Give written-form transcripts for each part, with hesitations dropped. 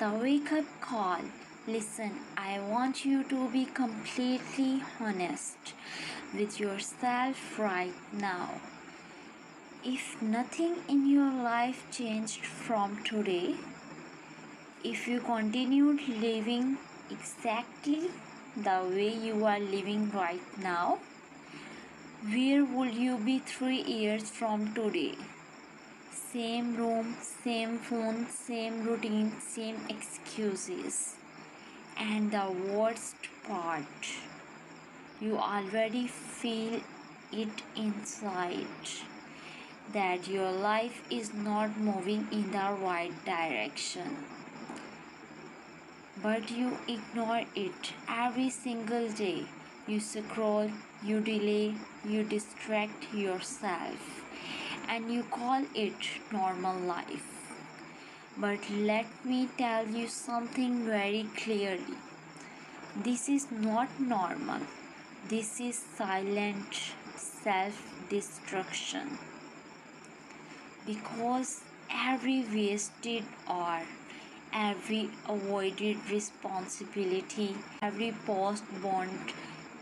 The wake up call. Listen, I want you to be completely honest with yourself right now. If nothing in your life changed from today, if you continued living exactly the way you are living right now, where would you be 3 years from today? Same room, same phone, same routine, same excuses. And the worst part, you already feel it inside that your life is not moving in the right direction. But you ignore it every single day. You scroll, you delay, you distract yourself, and you call it normal life. But let me tell you something very clearly. This is not normal. This is silent self-destruction. Because every wasted hour, every avoided responsibility, every postponed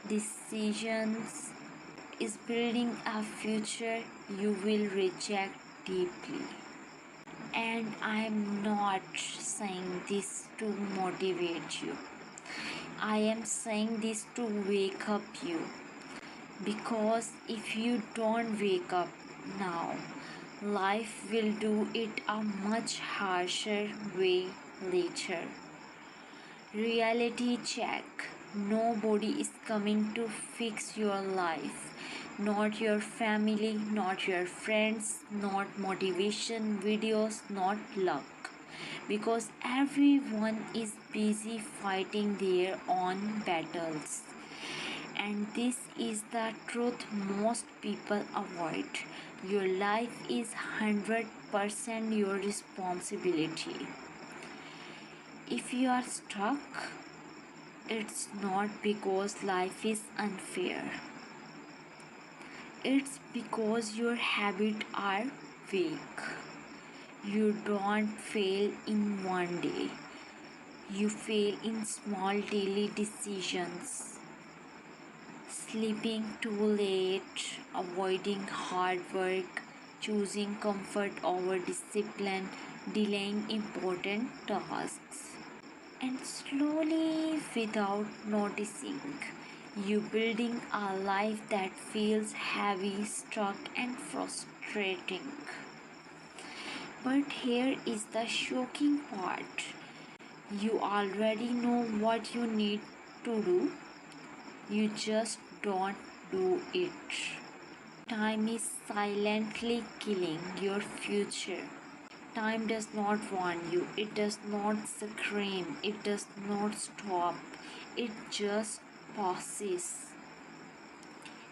decisions is building a future you will reject deeply. And I am not saying this to motivate you. I am saying this to wake up you. Because if you don't wake up now, life will do it a much harsher way later. Reality check. Nobody is coming to fix your life. Not your family, not your friends, not motivation videos, not luck. Because everyone is busy fighting their own battles. And this is the truth most people avoid. Your life is 100% your responsibility. If you are stuck, it's not because life is unfair. It's because your habits are weak. You don't fail in one day. You fail in small daily decisions. Sleeping too late, avoiding hard work, choosing comfort over discipline, delaying important tasks. And slowly, without noticing, you building a life that feels heavy, stuck and frustrating. But here is the shocking part. You already know what you need to do. You just don't do it. Time is silently killing your future. Time does not warn you. It does not scream. It does not stop. It just passes.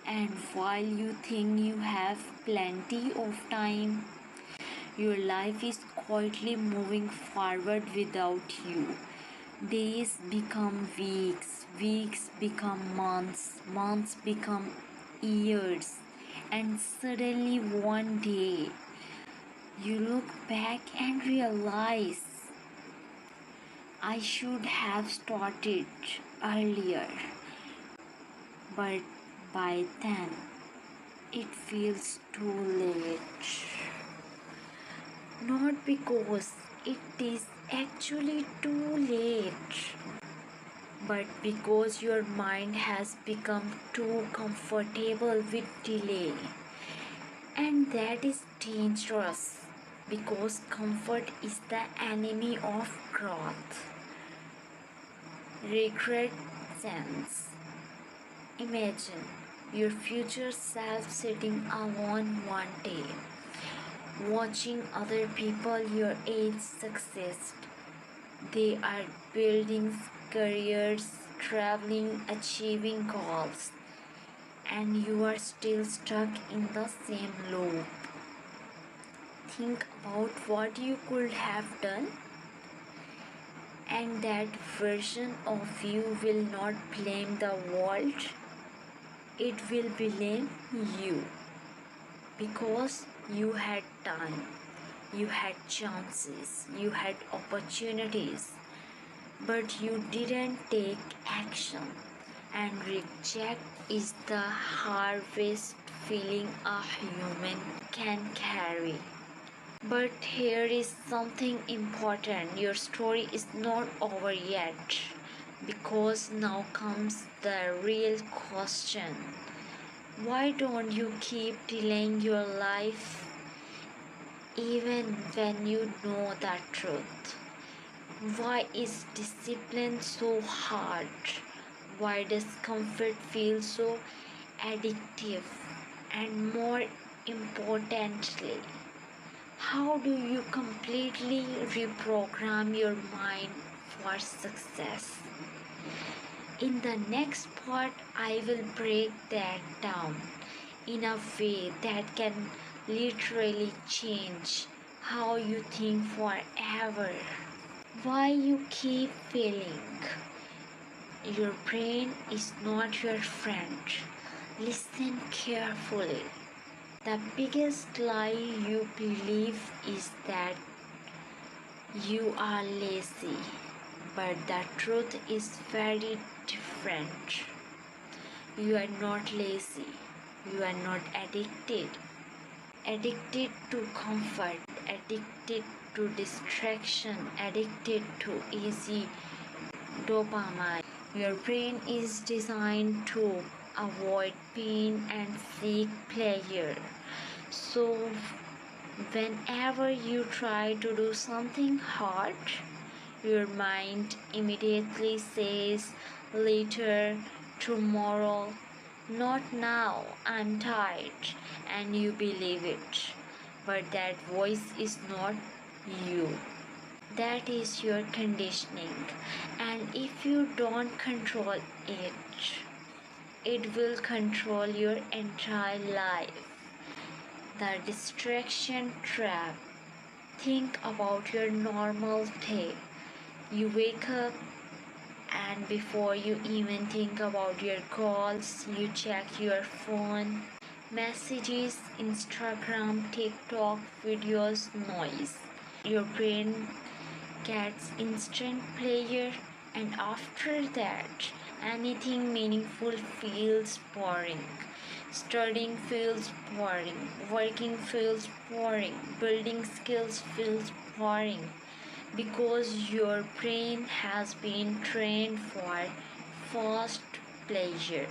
And while you think you have plenty of time, your life is quietly moving forward without you. Days become weeks, weeks become months, months become years, and suddenly one day you look back and realize, I should have started earlier. But by then, it feels too late. Not because it is actually too late, but because your mind has become too comfortable with delay. And that is dangerous because comfort is the enemy of growth. Regret sense. Imagine your future self sitting alone one day, watching other people your age succeed. They are building careers, traveling, achieving goals, and you are still stuck in the same loop. Think about what you could have done, and that version of you will not blame the world, it will blame you because you had time. You had chances, you had opportunities, but you didn't take action. And reject is the hardest feeling a human can carry. But here is something important. Your story is not over yet, because now comes the real question. Why don't you keep delaying your life even when you know the truth? Why is discipline so hard? Why does comfort feel so addictive? And more importantly, how do you completely reprogram your mind for success? In the next part, I will break that down in a way that can literally change how you think forever. Why you keep failing? Your brain is not your friend. Listen carefully. The biggest lie you believe is that you are lazy, but the truth is very different. You are not lazy. You are not addicted. Addicted to comfort, addicted to distraction, addicted to easy dopamine. Your brain is designed to avoid pain and seek pleasure. So, whenever you try to do something hard, your mind immediately says later, tomorrow, not now, I'm tired, and you believe it. But that voice is not you. That is your conditioning, and if you don't control it, it will control your entire life. The distraction trap. Think about your normal day. You wake up, and before you even think about your calls, you check your phone, messages, Instagram, TikTok, videos, noise. Your brain gets instant pleasure, and after that, anything meaningful feels boring. Studying feels boring, working feels boring, building skills feels boring, because your brain has been trained for fast pleasure.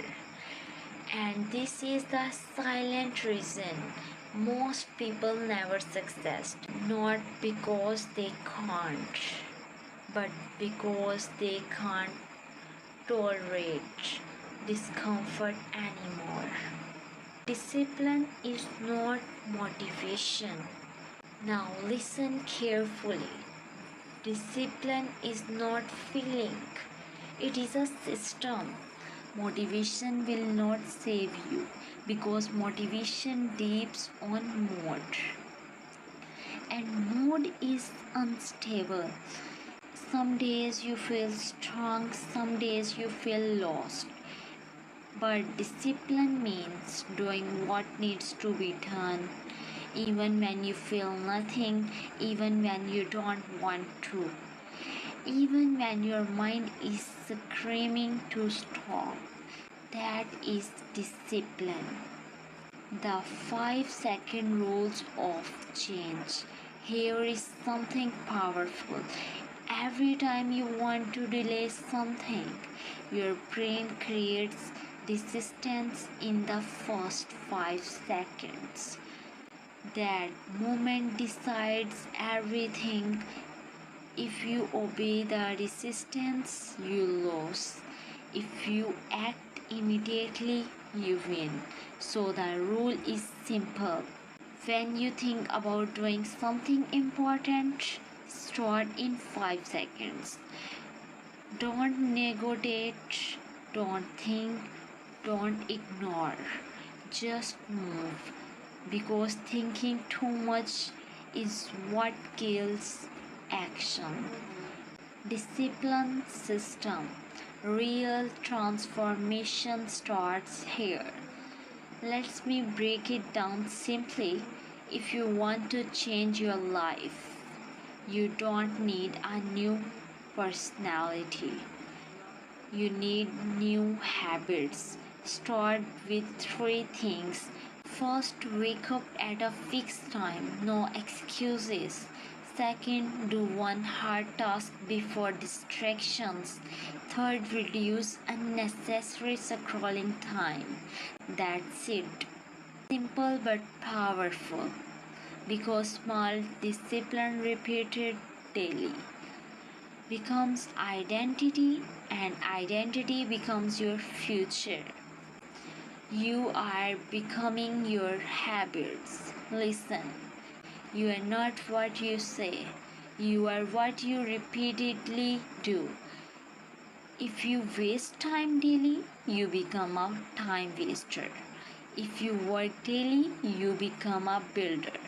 And this is the silent reason most people never succeed, not because they can't, but because they can't tolerate discomfort anymore. Discipline is not motivation. Now listen carefully. Discipline is not feeling, it is a system. Motivation will not save you, because motivation depends on mood, and mood is unstable. Some days you feel strong, some days you feel lost. But discipline means doing what needs to be done, even when you feel nothing, even when you don't want to, even when your mind is screaming to stop. That is discipline. The 5-second rules of change. Here is something powerful. Every time you want to delay something, your brain creates resistance in the first 5 seconds. That moment decides everything. If you obey the resistance, you lose. If you act immediately, you win. So the rule is simple. When you think about doing something important, start in 5 seconds. Don't negotiate, don't think, don't ignore. Just move. Because thinking too much is what kills action. Discipline system. Real transformation starts here. Let me break it down simply. If you want to change your life, you don't need a new personality. You need new habits. Start with three things. First, wake up at a fixed time, no excuses. Second, do one hard task before distractions. Third, reduce unnecessary scrolling time. That's it. Simple but powerful because small discipline repeated daily becomes identity, and identity becomes your future. You are becoming your habits. Listen, you are not what you say, you are what you repeatedly do. If you waste time daily, you become a time waster. If you work daily, you become a builder.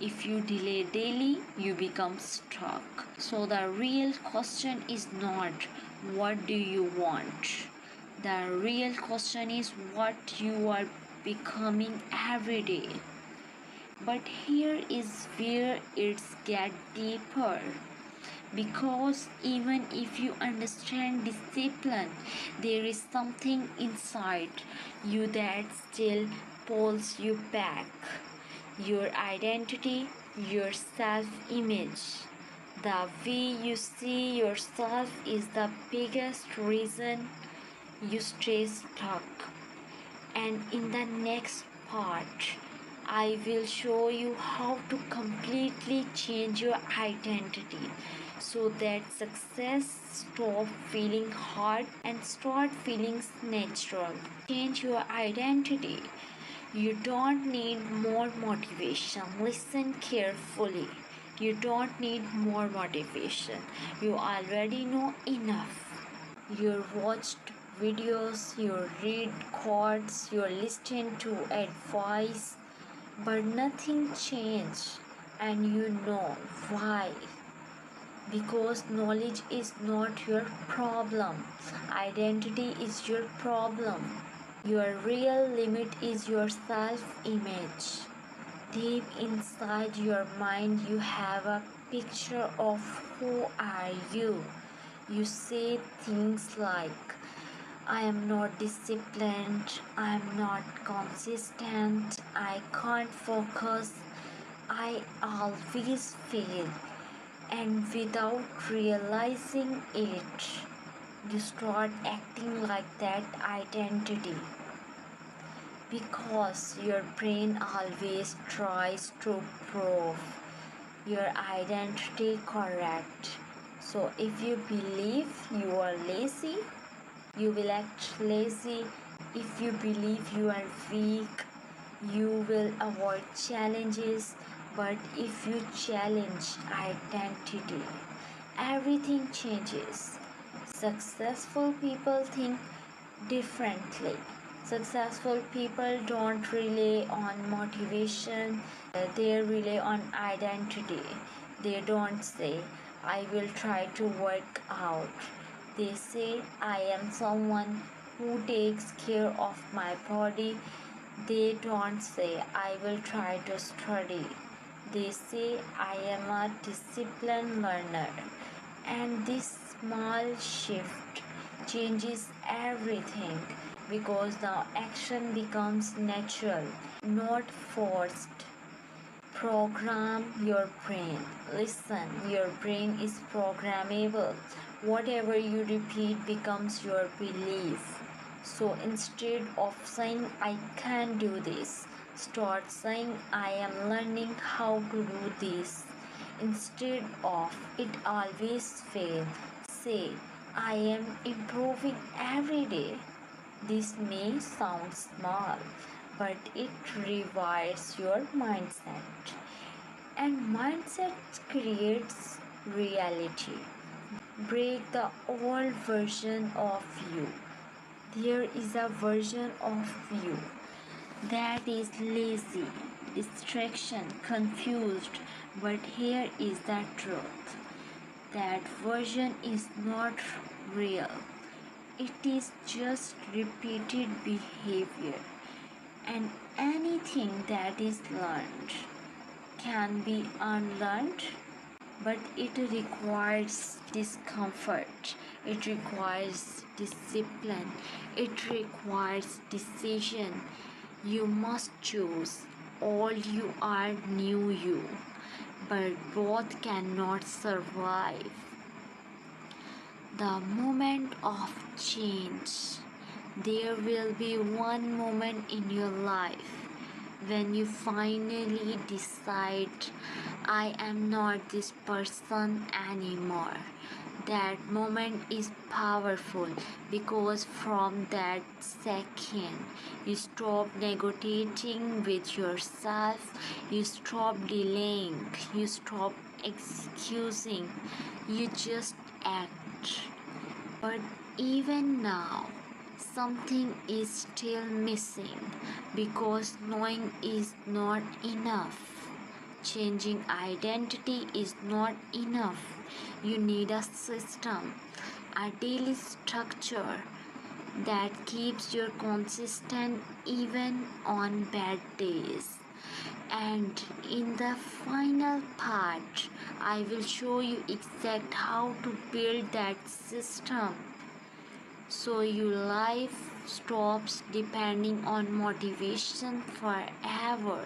If you delay daily, you become stuck. So the real question is not what do you want? The real question is what you are becoming every day. But here is where it's get deeper. Because even if you understand discipline, there is something inside you that still pulls you back. Your identity, your self image. The way you see yourself is the biggest reason you stay stuck. And in the next part, I will show you how to completely change your identity so that success stop feeling hard and start feeling natural. Change your identity. You don't need more motivation. Listen carefully. You don't need more motivation. You already know enough. You watched videos, you read quotes, you listen to advice, but nothing changed, and you know why. Because knowledge is not your problem, identity is your problem. Your real limit is your self image. Deep inside your mind, you have a picture of who are you. You say things like, I am not disciplined, I am not consistent, I can't focus, I always fail. And without realizing it, you start acting like that identity because your brain always tries to prove your identity correct. So if you believe you are lazy, you will act lazy. If you believe you are weak, you will avoid challenges. But if you challenge identity, everything changes. Successful people think differently. Successful people don't rely on motivation, they rely on identity. They don't say, I will try to work out. They say, I am someone who takes care of my body. They don't say, I will try to study. They say, I am a disciplined learner. And this small shift changes everything because now action becomes natural, not forced. Program your brain. Listen, your brain is programmable. Whatever you repeat becomes your belief. So instead of saying, I can do this, start saying, I am learning how to do this. Instead of, it always fails, say, I am improving every day. This may sound small, but it rewires your mindset. And mindset creates reality. Break the old version of you. There is a version of you that is lazy, distraction, confused, but here is the truth. That version is not real. It is just repeated behavior and anything that is learned. can be unlearned, but it requires discomfort, it requires discipline, it requires decision. You must choose. All you are new you, but both cannot survive. The moment of change. There will be one moment in your life when you finally decide, I am not this person anymore. That moment is powerful because from that second you stop negotiating with yourself, you stop delaying, you stop excusing, you just act. But even now, something is still missing because knowing is not enough. Changing identity is not enough. You need a system, a daily structure that keeps you consistent even on bad days. And in the final part, I will show you exact how to build that system so your life stops depending on motivation forever.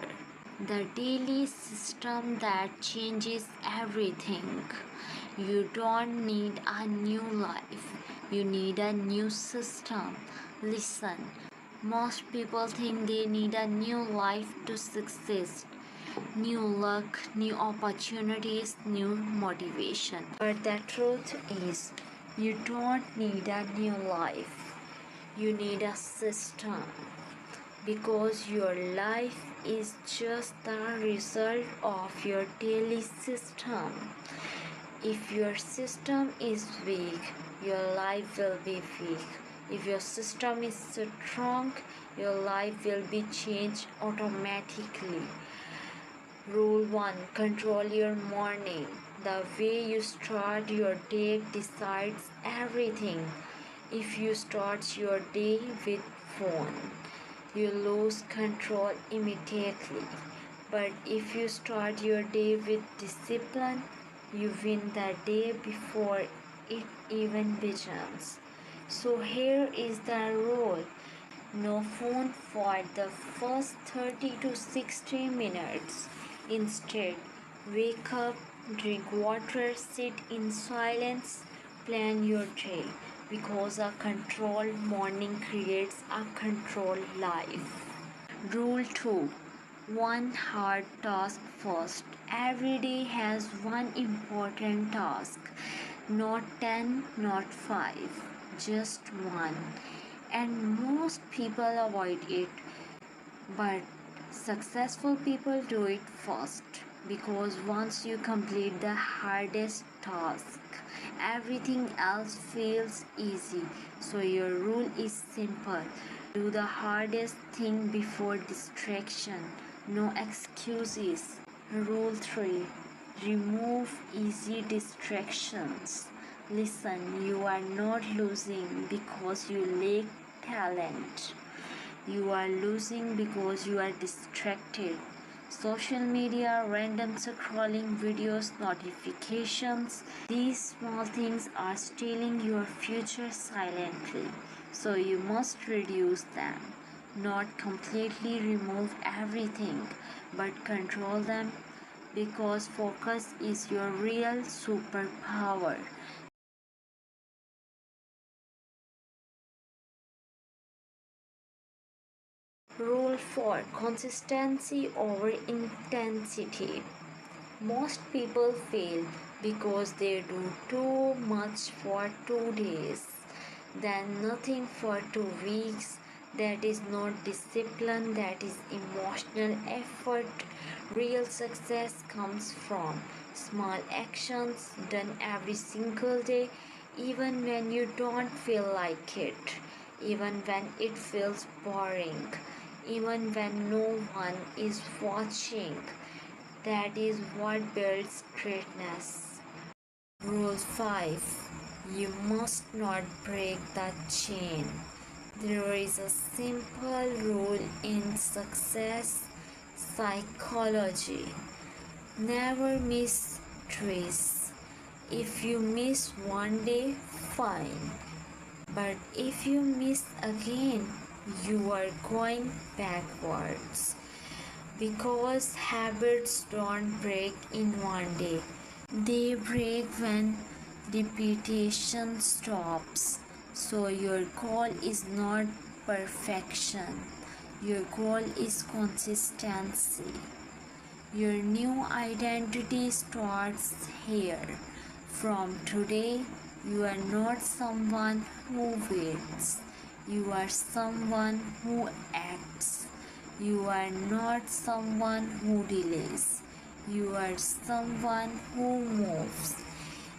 The daily system that changes everything. You don't need a new life, you need a new system. Listen, most people think they need a new life to succeed. New luck, new opportunities, new motivation. But the truth is, you don't need a new life. You need a system. Because your life is just the result of your daily system. If your system is weak, your life will be weak. If your system is strong, your life will be changed automatically. Rule 1. Control your morning. The way you start your day decides everything. If you start your day with phone, you lose control immediately. But if you start your day with discipline, you win the day before it even begins. So here is the rule. No phone for the first 30 to 60 minutes. Instead, wake up, drink water, sit in silence, plan your day. Because a controlled morning creates a controlled life. Rule 2. One hard task first. Every day has one important task. Not 10, not 5, just one. And most people avoid it. But successful people do it first. Because once you complete the hardest task, everything else feels easy. So your rule is simple. Do the hardest thing before distraction. No excuses. Rule 3. Remove easy distractions. Listen, you are not losing because you lack talent. You are losing because you are distracted. Social media, random scrolling videos, notifications, these small things are stealing your future silently. So you must reduce them. Not completely remove everything, but control them because focus is your real superpower. Rule 4. Consistency over intensity. Most people fail because they do too much for 2 days, then nothing for 2 weeks. That is not discipline, that is emotional effort. Real success comes from small actions done every single day, even when you don't feel like it, even when it feels boring, even when no one is watching. That is what builds greatness. Rule 5. You must not break the chain. There is a simple rule in success psychology. Never miss trace. If you miss one day, fine. But if you miss again, you are going backwards. Because habits don't break in one day. They break when repetition stops. So your goal is not perfection. Your goal is consistency. Your new identity starts here. From today, you are not someone who waits. You are someone who acts. You are not someone who delays. You are someone who moves.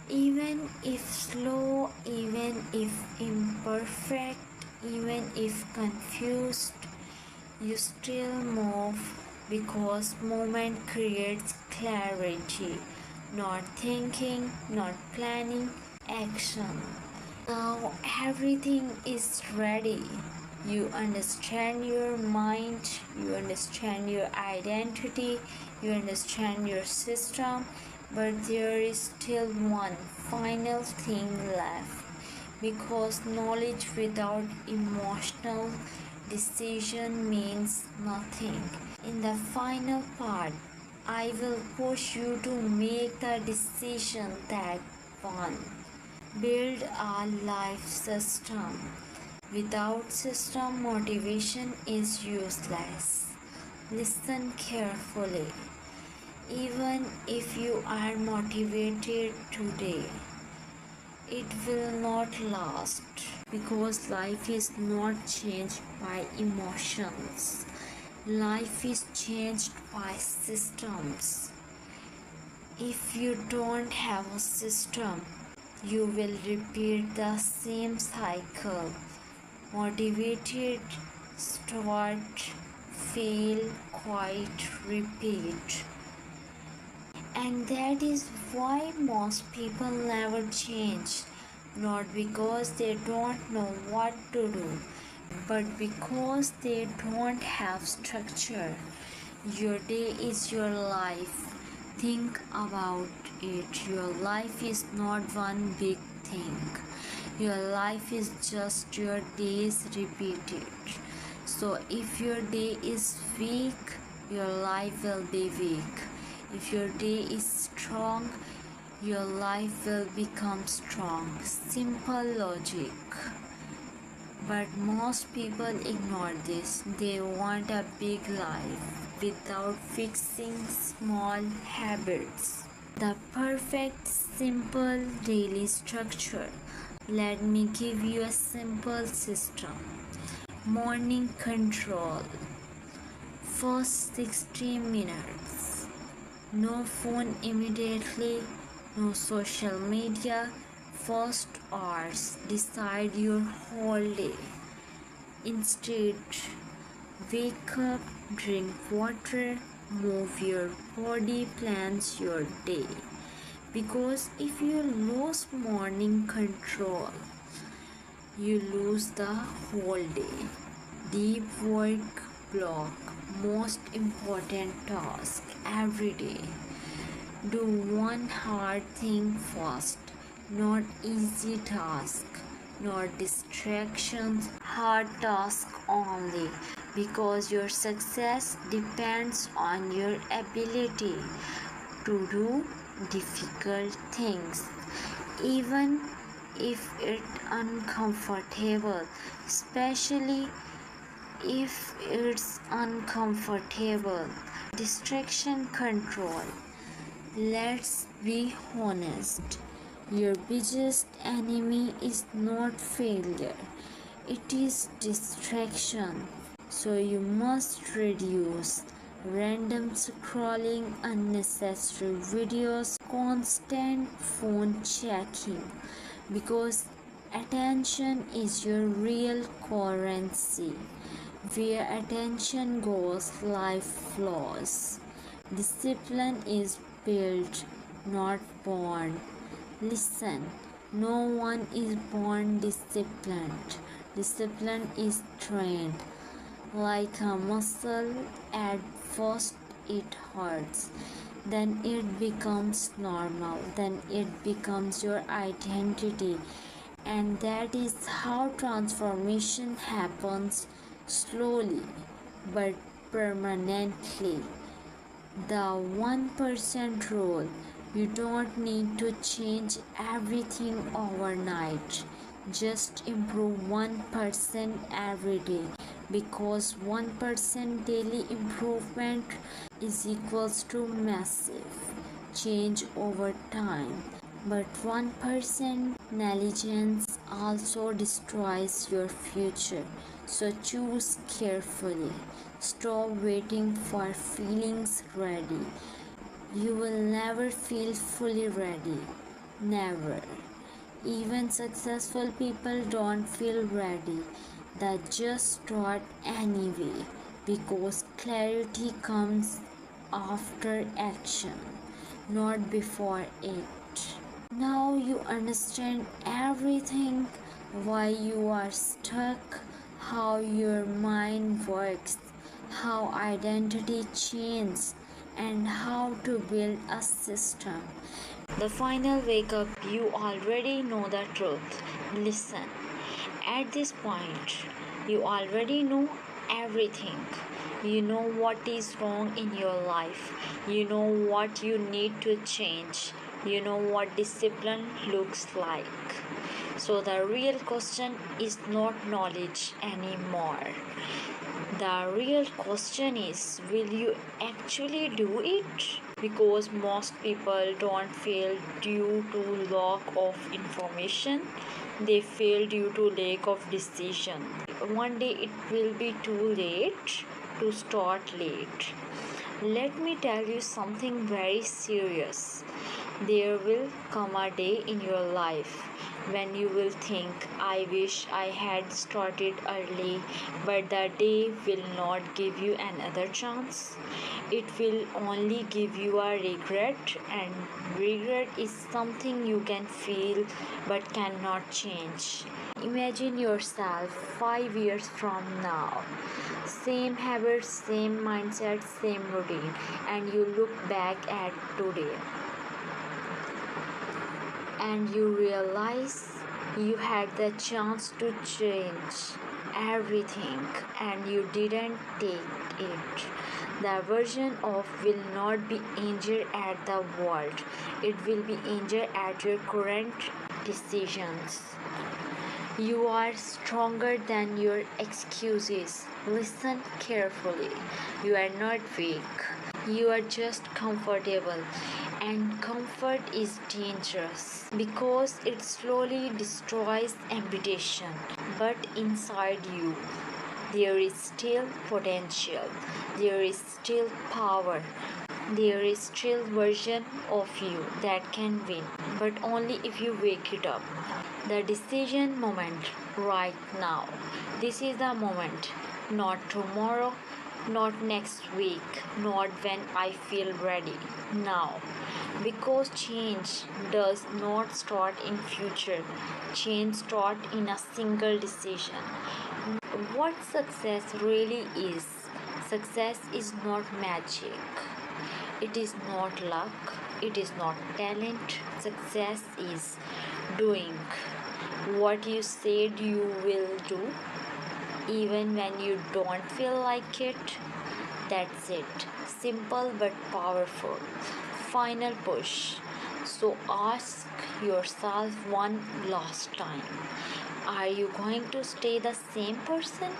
Even if slow, even if imperfect, even if confused, you still move because movement creates clarity, not thinking, not planning, action. Now everything is ready. You understand your mind, you understand your identity, you understand your system, but there is still one final thing left because knowledge without emotional decision means nothing. In the final part, I will push you to make the decision that one. Build a life system. Without system, motivation is useless. Listen carefully. Even if you are motivated today, it will not last because life is not changed by emotions. Life is changed by systems. If you don't have a system, you will repeat the same cycle. Motivated, start, fail, quite, repeat. And that is why most people never change. Not because they don't know what to do, but because they don't have structure. Your day is your life. Think about it. Your life is not one big thing. Your life is just your days repeated. So if your day is weak, your life will be weak. If your day is strong, your life will become strong. Simple logic. But most people ignore this. They want a big life without fixing small habits. The perfect, simple daily structure. Let me give you a simple system. Morning control. First 60 minutes. No phone immediately. No social media. First hours decide your whole day. Instead, wake up, drink water, move your body, plans your day. Because if you lose morning control, you lose the whole day. Deep work block, most important task every day. Do one hard thing first, not easy task, not distractions, hard task only, because your success depends on your ability to do difficult things, even if it's uncomfortable, especially if it's uncomfortable. Distraction control. Let's be honest. Your biggest enemy is not failure, it is distraction. So you must reduce random scrolling, unnecessary videos, constant phone checking, because attention is your real currency. Where attention goes, life flows. Discipline is built, not born. Listen, no one is born disciplined. Discipline is trained. Like a muscle, at first it hurts. then it becomes normal, then it becomes your identity. And that is how transformation happens, slowly but permanently. The 1% rule. You don't need to change everything overnight. Just improve 1% every day, because 1% daily improvement is equals to massive change over time. But 1% negligence also destroys your future. So choose carefully. Stop waiting for feelings ready. You will never feel fully ready. Never. Even successful people don't feel ready. They just start anyway, because clarity comes after action, not before it. Now you understand everything, why you are stuck, how your mind works, how identity changes, and how to build a system. The final wake up, you already know the truth. Listen, at this point, you already know everything. You know what is wrong in your life. You know what you need to change. You know what discipline looks like. So the real question is not knowledge anymore. The real question is, will you actually do it? Because most people don't fail due to lack of information, they fail due to lack of decision. One day it will be too late to start late. Let me tell you something very serious. There will come a day in your life when you will think, I wish I had started early, but the day will not give you another chance. It will only give you a regret, and regret is something you can feel but cannot change. Imagine yourself 5 years from now. Same habits, same mindset, same routine, and you look back at today and you realize you had the chance to change everything and you didn't take it. The version of will not be injured at the world, it will be injured at your current decisions. You are stronger than your excuses. Listen carefully. You are not weak. You are just comfortable. And comfort is dangerous because it slowly destroys ambition. But inside you, there is still potential. There is still power. There is still version of you that can win, but only if you wake it up. The decision moment right now. This is the moment, not tomorrow, not next week, not when I feel ready. Now. Because change does not start in future. Change starts in a single decision. What success really is? Success is not magic. It is not luck. It is not talent. Success is doing what you said you will do, even when you don't feel like it. That's it. Simple but powerful. Final push. So ask yourself one last time. Are you going to stay the same person?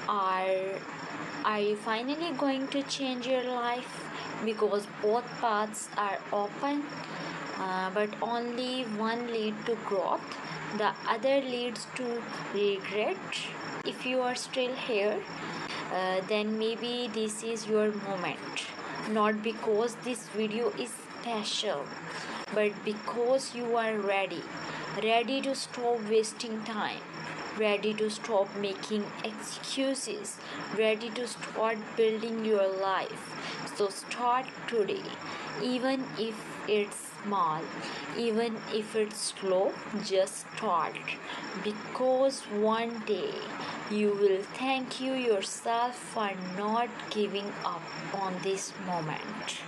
Are you finally going to change your life? Because both paths are open, but only one leads to growth, the other leads to regret. If you are still here, then maybe this is your moment. Not because this video is special, but because you are ready to stop wasting time, ready to stop making excuses, ready to start building your life. So start today, even if it's small, even if it's slow, just start. Because one day you will thank you yourself for not giving up on this moment.